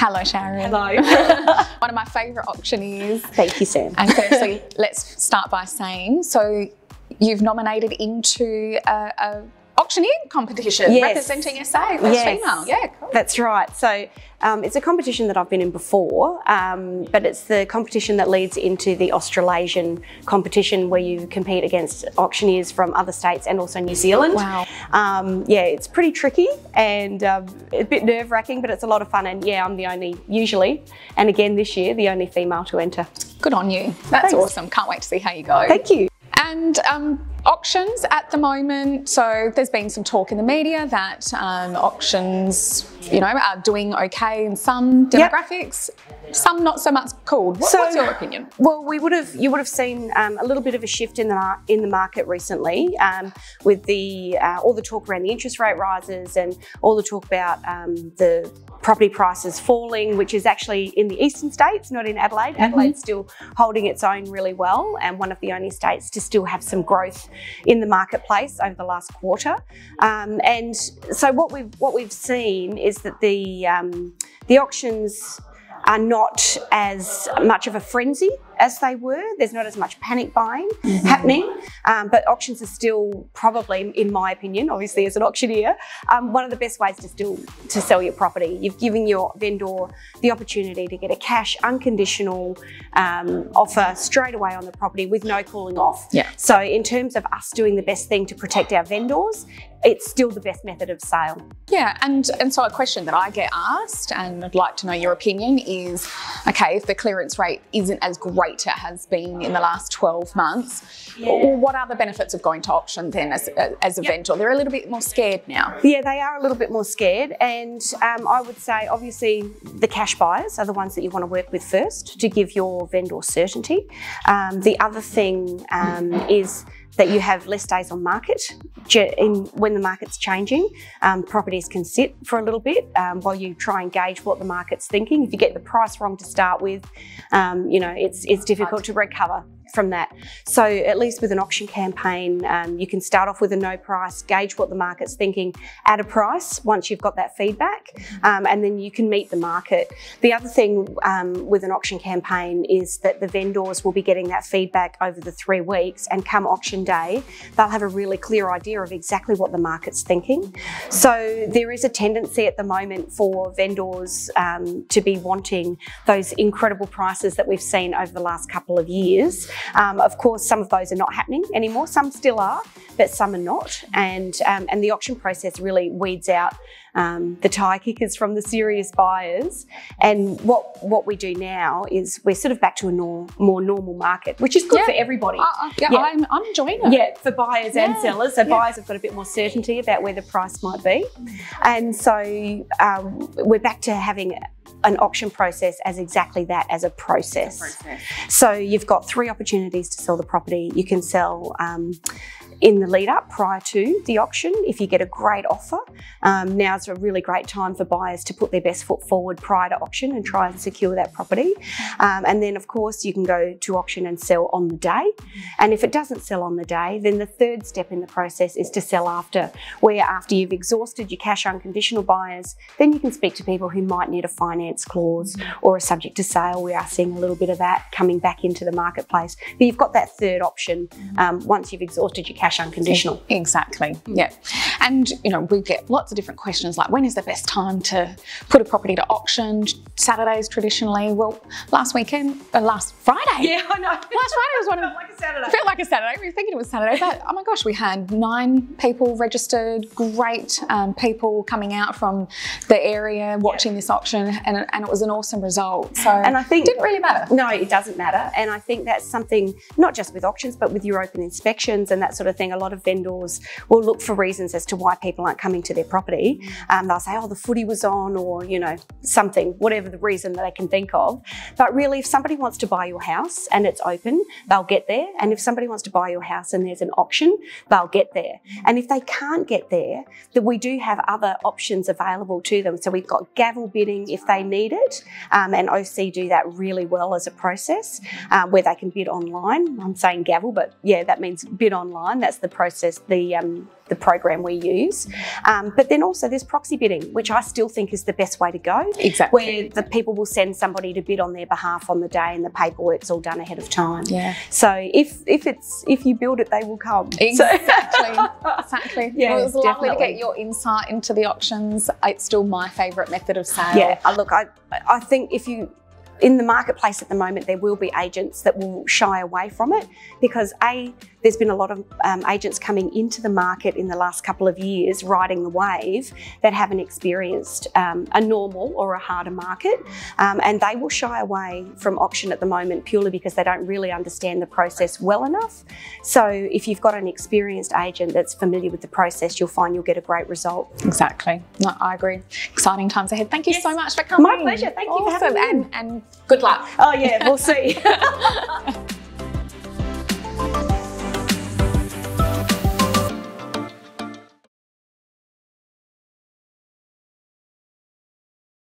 Hello, Sharon. Hello. One of my favourite auctioneers. Thank you, Sam. And firstly, let's start by saying, so you've nominated into a auctioneering competition, yes. representing SA, first female. Yeah, cool. That's right. So it's a competition that I've been in before, but it's the competition that leads into the Australasian competition where you compete against auctioneers from other states and also New Zealand. Wow. Yeah, it's pretty tricky and a bit nerve-wracking, but it's a lot of fun. And yeah, I'm the only, usually, and again this year, the only female to enter. Good on you. That's Thanks. awesome. Can't wait to see how you go. Thank you. And auctions at the moment, so there's been some talk in the media that auctions, you know, are doing okay in some demographics, some not so much cool. What's your opinion? Well, you would have seen a little bit of a shift in the market recently with the all the talk around the interest rate rises and all the talk about the property prices falling, which is actually in the eastern states, not in Adelaide. Adelaide's still holding its own really well, and one of the only states to still have some growth in the marketplace over the last quarter. And so what we've seen is that the auctions are not as much of a frenzy as they were. There's not as much panic buying happening, but auctions are still probably, in my opinion, obviously as an auctioneer, one of the best ways to sell your property. You've given your vendor the opportunity to get a cash, unconditional offer straight away on the property with no cooling off. Yeah. So in terms of us doing the best thing to protect our vendors, it's still the best method of sale. Yeah, and so a question that I get asked, and I'd like to know your opinion, is, okay, if the clearance rate isn't as great as it has been in the last 12 months, what are the benefits of going to auction then as a vendor? They're a little bit more scared now. Yeah, they are a little bit more scared, and I would say obviously the cash buyers are the ones that you want to work with first to give your vendor certainty. The other thing is that you have less days on market. When the market's changing, properties can sit for a little bit while you try and gauge what the market's thinking. If you get the price wrong to start with, you know, it's difficult to recover from that. So at least with an auction campaign, you can start off with a no price, gauge what the market's thinking at a price once you've got that feedback, and then you can meet the market. The other thing with an auction campaign is that the vendors will be getting that feedback over the 3 weeks, and come auction day, they'll have a really clear idea of exactly what the market's thinking. So there is a tendency at the moment for vendors to be wanting those incredible prices that we've seen over the last couple of years. Of course, some of those are not happening anymore. Some still are, but some are not. And the auction process really weeds out the tire kickers from the serious buyers. And what we do now is we're sort of back to a more normal market, which is good for everybody. I'm enjoying it. Yeah, for buyers and sellers. So buyers have got a bit more certainty about where the price might be. And so we're back to having an auction process as exactly that, as a process. So you've got 3 opportunities to sell the property. You can sell in the lead up prior to the auction if you get a great offer. Now's a really great time for buyers to put their best foot forward prior to auction and try and secure that property. And then of course you can go to auction and sell on the day. And if it doesn't sell on the day, then the 3rd step in the process is to sell after, where after you've exhausted your cash unconditional buyers, then you can speak to people who might need a finance clause or a subject to sale. We are seeing a little bit of that coming back into the marketplace. But you've got that 3rd option once you've exhausted your cash unconditional. Exactly, yeah. And you know, we get lots of different questions like, when is the best time to put a property to auction? Saturdays traditionally. Well, last Friday. Yeah, I know. Last Friday was one of, like a Saturday. Felt like a Saturday. We were thinking it was Saturday, but oh my gosh, we had 9 people registered, great people coming out from the area watching this auction, and it was an awesome result. So, and I think it didn't really matter. No, it doesn't matter. And I think that's something, not just with auctions, but with your open inspections and that sort of thing. A lot of vendors will look for reasons as to why people aren't coming to their property. They'll say, oh, the footy was on, or, you know, something, whatever the reason that they can think of. But really, if somebody wants to buy your house and it's open, they'll get there. And if somebody wants to buy your house and there's an auction, they'll get there. And if they can't get there, then we do have other options available to them. So we've got gavel bidding if they need it. And OC do that really well as a process, where they can bid online. I'm saying gavel, but yeah, that means bid online. That's the process, the program we use. But then also there's proxy bidding, which I still think is the best way to go. Exactly. Where the people will send somebody to bid on their behalf on the day and the paperwork's all done ahead of time. Yeah. So if you build it, they will come. Exactly. Exactly. Yeah, Well, it was lovely to definitely. get your insight into the auctions. It's still my favourite method of sale. Yeah, look, I think in the marketplace at the moment, there will be agents that will shy away from it because there's been a lot of agents coming into the market in the last couple of years riding the wave that haven't experienced a normal or a harder market, and they will shy away from auction at the moment purely because they don't really understand the process well enough. So if you've got an experienced agent that's familiar with the process, you'll find you'll get a great result. Exactly. No, I agree. Exciting times ahead. Thank you so much for coming. My pleasure. Thank you for having me. And good luck. Oh yeah, we'll see.